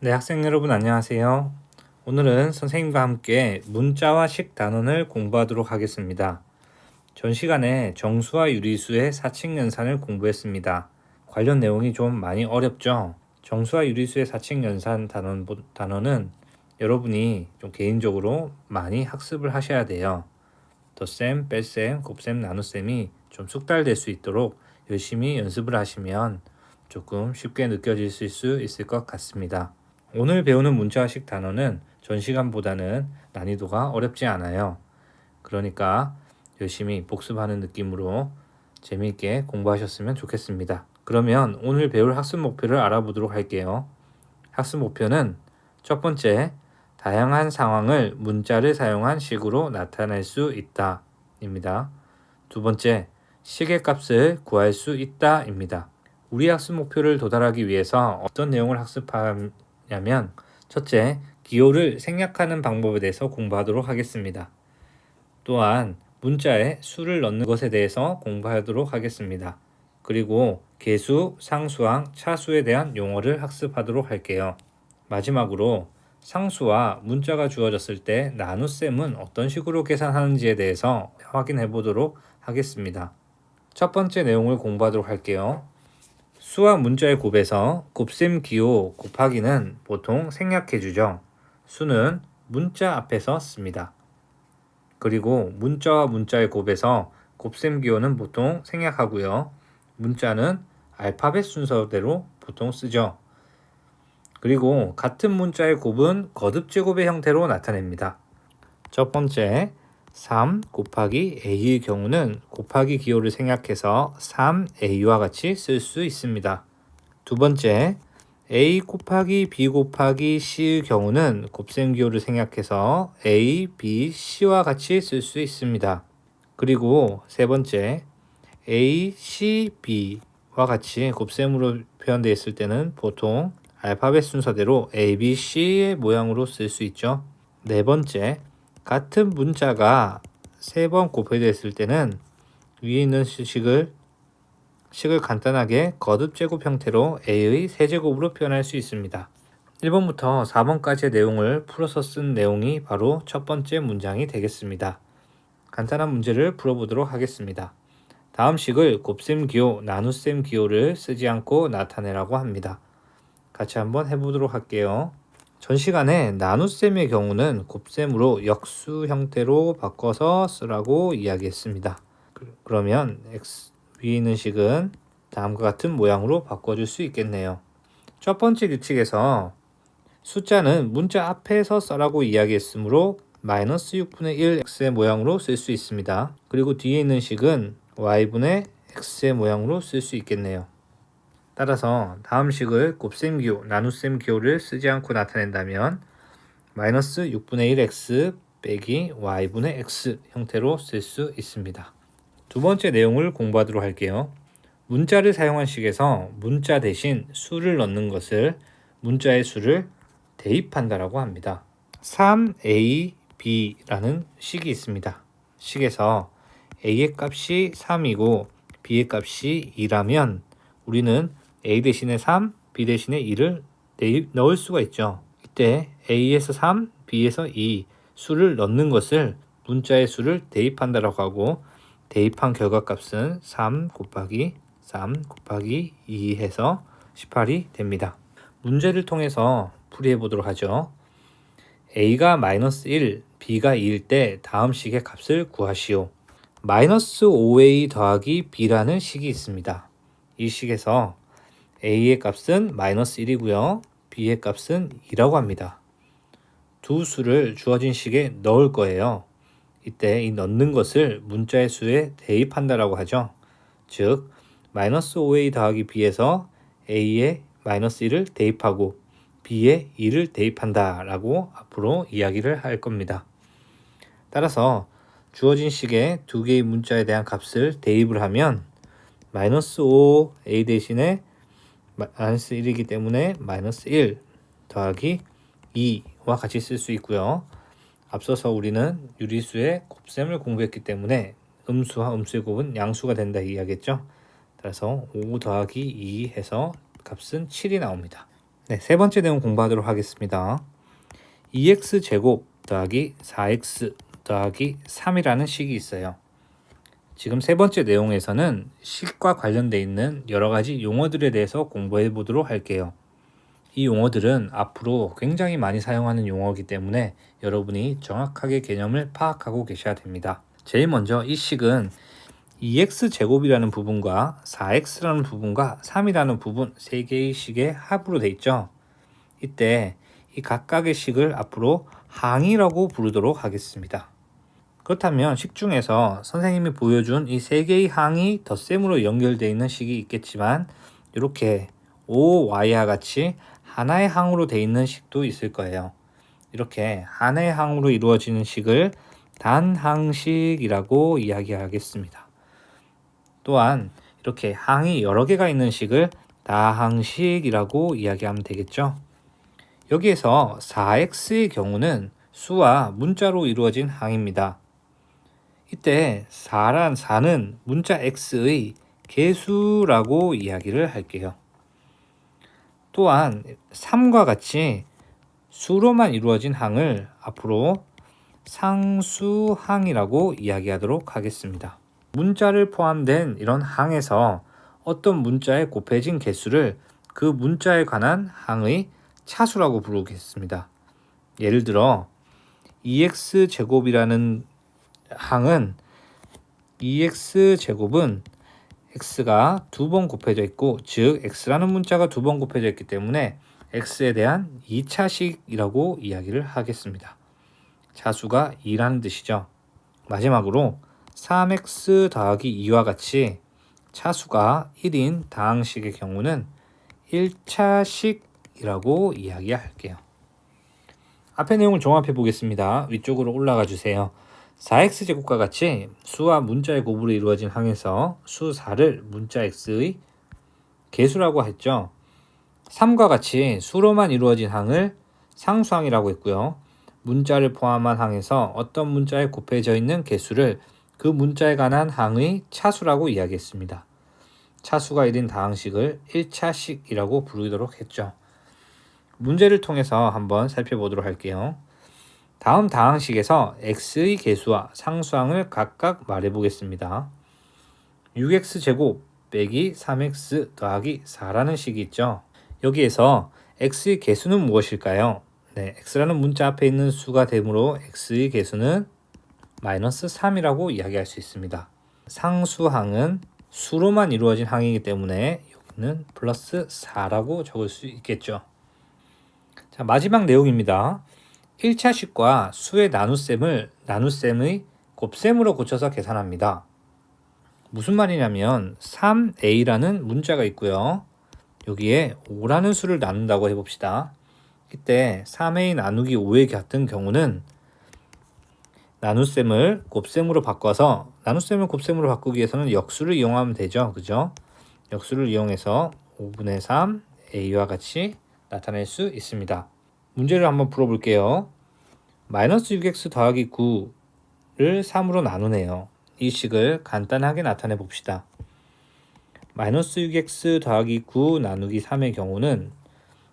네, 학생 여러분 안녕하세요. 오늘은 선생님과 함께 문자와 식 단원을 공부하도록 하겠습니다. 전 시간에 정수와 유리수의 사칙 연산을 공부했습니다. 관련 내용이 좀 많이 어렵죠? 정수와 유리수의 사칙 연산 단원은 여러분이 좀 개인적으로 많이 학습을 하셔야 돼요. 덧셈, 뺄셈, 곱셈, 나눗셈이 좀 숙달될 수 있도록 열심히 연습을 하시면 조금 쉽게 느껴질 수 있을 것 같습니다. 오늘 배우는 문자식 단어는 전 시간보다는 난이도가 어렵지 않아요. 그러니까 열심히 복습하는 느낌으로 재미있게 공부하셨으면 좋겠습니다. 그러면 오늘 배울 학습 목표를 알아보도록 할게요. 학습 목표는 첫 번째, 다양한 상황을 문자를 사용한 식으로 나타낼 수 있다 입니다. 두 번째, 식의 값을 구할 수 있다 입니다. 우리 학습 목표를 도달하기 위해서 어떤 내용을 학습하냐면 첫째, 기호를 생략하는 방법에 대해서 공부하도록 하겠습니다. 또한 문자에 수를 넣는 것에 대해서 공부하도록 하겠습니다. 그리고 계수, 상수항, 차수에 대한 용어를 학습하도록 할게요. 마지막으로 상수와 문자가 주어졌을 때 나눗셈은 어떤 식으로 계산하는지에 대해서 확인해 보도록 하겠습니다. 첫 번째 내용을 공부하도록 할게요. 수와 문자의 곱에서 곱셈 기호 곱하기는 보통 생략해 주죠. 수는 문자 앞에서 씁니다. 그리고 문자와 문자의 곱에서 곱셈 기호는 보통 생략하고요. 문자는 알파벳 순서대로 보통 쓰죠. 그리고 같은 문자의 곱은 거듭제곱의 형태로 나타냅니다. 첫 번째, 3 곱하기 a의 경우는 곱하기 기호를 생략해서 3a와 같이 쓸 수 있습니다. 두 번째, a 곱하기 b 곱하기 c의 경우는 곱셈 기호를 생략해서 a, b, c와 같이 쓸 수 있습니다. 그리고 세 번째, a, c, b와 같이 곱셈으로 표현되어 있을 때는 보통 알파벳 순서대로 a, b, c의 모양으로 쓸 수 있죠. 네 번째, 같은 문자가 3번 곱해져 있을 때는 위에 있는 식을 간단하게 거듭제곱 형태로 a의 세제곱으로 표현할 수 있습니다. 1번부터 4번까지의 내용을 풀어서 쓴 내용이 바로 첫 번째 문장이 되겠습니다. 간단한 문제를 풀어보도록 하겠습니다. 다음 식을 곱셈 기호, 나눗셈 기호를 쓰지 않고 나타내라고 합니다. 같이 한번 해보도록 할게요. 전 시간에 나눗셈의 경우는 곱셈으로 역수 형태로 바꿔서 쓰라고 이야기했습니다. 그러면 위에 있는 식은 다음과 같은 모양으로 바꿔줄 수 있겠네요. 첫 번째 규칙에서 숫자는 문자 앞에서 써라고 이야기했으므로 마이너스 6분의 1 x의 모양으로 쓸 수 있습니다. 그리고 뒤에 있는 식은 y분의 x의 모양으로 쓸 수 있겠네요. 따라서 다음 식을 곱셈 기호, 나눗셈 기호를 쓰지 않고 나타낸다면 마이너스 6분의 1 x 빼기 y분의 x 형태로 쓸 수 있습니다. 두 번째 내용을 공부하도록 할게요. 문자를 사용한 식에서 문자 대신 수를 넣는 것을 문자의 수를 대입한다라고 합니다. 3ab라는 식이 있습니다. 식에서 a의 값이 3이고 b의 값이 2라면 우리는 a 대신에 3, b 대신에 2를 넣을 수가 있죠. 이때 a에서 3, b에서 2 수를 넣는 것을 문자의 수를 대입한다라고 하고 대입한 결과값은 3 곱하기 2 해서 18이 됩니다. 문제를 통해서 풀이해 보도록 하죠. a가 마이너스 1, b가 2일 때 다음 식의 값을 구하시오. 마이너스 5a 더하기 b라는 식이 있습니다. 이 식에서 a의 값은 마이너스 1이고요. b의 값은 2라고 합니다. 두 수를 주어진 식에 넣을 거예요. 이때 이 넣는 것을 문자의 수에 대입한다라고 하죠. 즉 마이너스 5a 더하기 b에서 a의 마이너스 1을 대입하고 b의 2를 대입한다라고 앞으로 이야기를 할 겁니다. 따라서 주어진 식에 두 개의 문자에 대한 값을 대입을 하면 마이너스 5a 대신에 마이너스 1이기 때문에 마이너스 1 더하기 2와 같이 쓸 수 있고요. 앞서서 우리는 유리수의 곱셈을 공부했기 때문에 음수와 음수의 곱은 양수가 된다 이야기했죠. 따라서 5 더하기 2 해서 값은 7이 나옵니다. 네, 세 번째 내용 공부하도록 하겠습니다. 2x제곱 더하기 4x 더하기 3이라는 식이 있어요. 지금 세 번째 내용에서는 식과 관련되어 있는 여러 가지 용어들에 대해서 공부해 보도록 할게요. 이 용어들은 앞으로 굉장히 많이 사용하는 용어이기 때문에 여러분이 정확하게 개념을 파악하고 계셔야 됩니다. 제일 먼저 이 식은 2x제곱이라는 부분과 4x라는 부분과 3이라는 부분 세 개의 식의 합으로 되어 있죠. 이때 이 각각의 식을 앞으로 항이라고 부르도록 하겠습니다. 그렇다면 식 중에서 선생님이 보여준 이 세 개의 항이 덧셈으로 연결되어 있는 식이 있겠지만 이렇게 OY와 같이 하나의 항으로 되어 있는 식도 있을 거예요. 이렇게 하나의 항으로 이루어지는 식을 단항식이라고 이야기하겠습니다. 또한 이렇게 항이 여러 개가 있는 식을 다항식이라고 이야기하면 되겠죠. 여기에서 4x의 경우는 수와 문자로 이루어진 항입니다. 이때 4는 문자 x의 개수라고 이야기를 할게요. 또한 3과 같이 수로만 이루어진 항을 앞으로 상수항이라고 이야기하도록 하겠습니다. 문자를 포함된 이런 항에서 어떤 문자에 곱해진 개수를 그 문자에 관한 항의 차수라고 부르겠습니다. 예를 들어 2x제곱이라는 항은 2x제곱은 x가 두 번 곱해져 있고 즉 x라는 문자가 두 번 곱해져 있기 때문에 x에 대한 2차식이라고 이야기를 하겠습니다. 차수가 2라는 뜻이죠. 마지막으로 3x 더하기 2와 같이 차수가 1인 다항식의 경우는 1차식이라고 이야기할게요. 앞의 내용을 종합해 보겠습니다. 위쪽으로 올라가 주세요. 4x제곱과 같이 수와 문자의 곱으로 이루어진 항에서 수 4를 문자 x의 개수라고 했죠. 3과 같이 수로만 이루어진 항을 상수항이라고 했고요. 문자를 포함한 항에서 어떤 문자에 곱해져 있는 개수를 그 문자에 관한 항의 차수라고 이야기했습니다. 차수가 1인 다항식을 1차식이라고 부르도록 했죠. 문제를 통해서 한번 살펴보도록 할게요. 다음 다항식에서 x의 개수와 상수항을 각각 말해보겠습니다. 6x제곱 빼기 3x 더하기 4라는 식이 있죠. 여기에서 x의 개수는 무엇일까요? 네, x라는 문자 앞에 있는 수가 되므로 x의 개수는 마이너스 3이라고 이야기할 수 있습니다. 상수항은 수로만 이루어진 항이기 때문에 여기는 플러스 4라고 적을 수 있겠죠. 자, 마지막 내용입니다. 1차식과 수의 나눗셈을 나눗셈의 곱셈으로 고쳐서 계산합니다. 무슨 말이냐면 3a라는 문자가 있고요. 여기에 5라는 수를 나눈다고 해봅시다. 이때 3a 나누기 5의 같은 경우는 나눗셈을 곱셈으로 바꿔서 나눗셈을 곱셈으로 바꾸기 위해서는 역수를 이용하면 되죠. 그죠? 역수를 이용해서 5분의 3 a와 같이 나타낼 수 있습니다. 문제를 한번 풀어볼게요. 마이너스 6x 더하기 9를 3으로 나누네요. 이 식을 간단하게 나타내 봅시다. 마이너스 6x 더하기 9 나누기 3의 경우는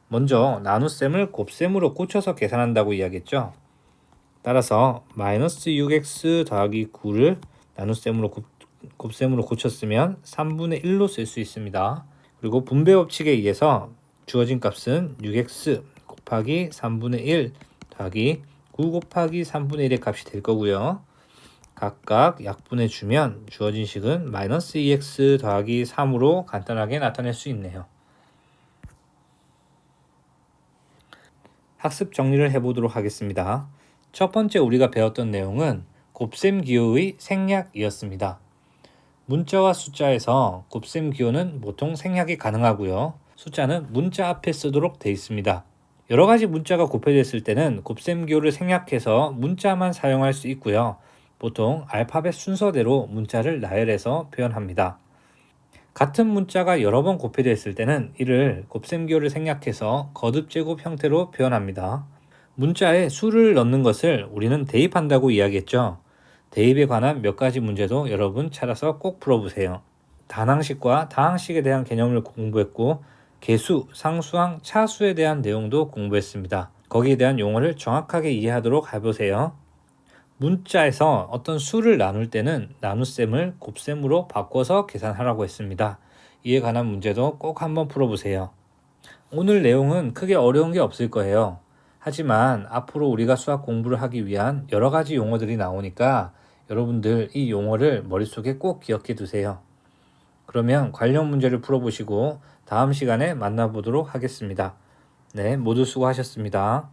먼저 나눗셈을 곱셈으로 고쳐서 계산한다고 이야기했죠. 따라서 마이너스 6x 더하기 9를 나눗셈으로 곱셈으로 고쳤으면 3분의 1로 쓸 수 있습니다. 그리고 분배 법칙에 의해서 주어진 값은 6x 곱하기 3분의 1 더하기 9 곱하기 3분의 1의 값이 될 거고요. 각각 약분해 주면 주어진 식은 마이너스 2x 더하기 3으로 간단하게 나타낼 수 있네요. 학습 정리를 해보도록 하겠습니다. 첫 번째 우리가 배웠던 내용은 곱셈 기호의 생략이었습니다. 문자와 숫자에서 곱셈 기호는 보통 생략이 가능하고요. 숫자는 문자 앞에 쓰도록 되어 있습니다. 여러 가지 문자가 곱해져 있을 때는 곱셈 기호를 생략해서 문자만 사용할 수 있고요. 보통 알파벳 순서대로 문자를 나열해서 표현합니다. 같은 문자가 여러 번 곱해져 있을 때는 이를 곱셈 기호를 생략해서 거듭 제곱 형태로 표현합니다. 문자에 수를 넣는 것을 우리는 대입한다고 이야기했죠. 대입에 관한 몇 가지 문제도 여러분 찾아서 꼭 풀어보세요. 단항식과 다항식에 대한 개념을 공부했고 개수, 상수항, 차수에 대한 내용도 공부했습니다. 거기에 대한 용어를 정확하게 이해하도록 해보세요. 문자에서 어떤 수를 나눌 때는 나눗셈을 곱셈으로 바꿔서 계산하라고 했습니다. 이에 관한 문제도 꼭 한번 풀어보세요. 오늘 내용은 크게 어려운 게 없을 거예요. 하지만 앞으로 우리가 수학 공부를 하기 위한 여러 가지 용어들이 나오니까 여러분들 이 용어를 머릿속에 꼭 기억해 두세요. 그러면 관련 문제를 풀어보시고 다음 시간에 만나보도록 하겠습니다. 네, 모두 수고하셨습니다.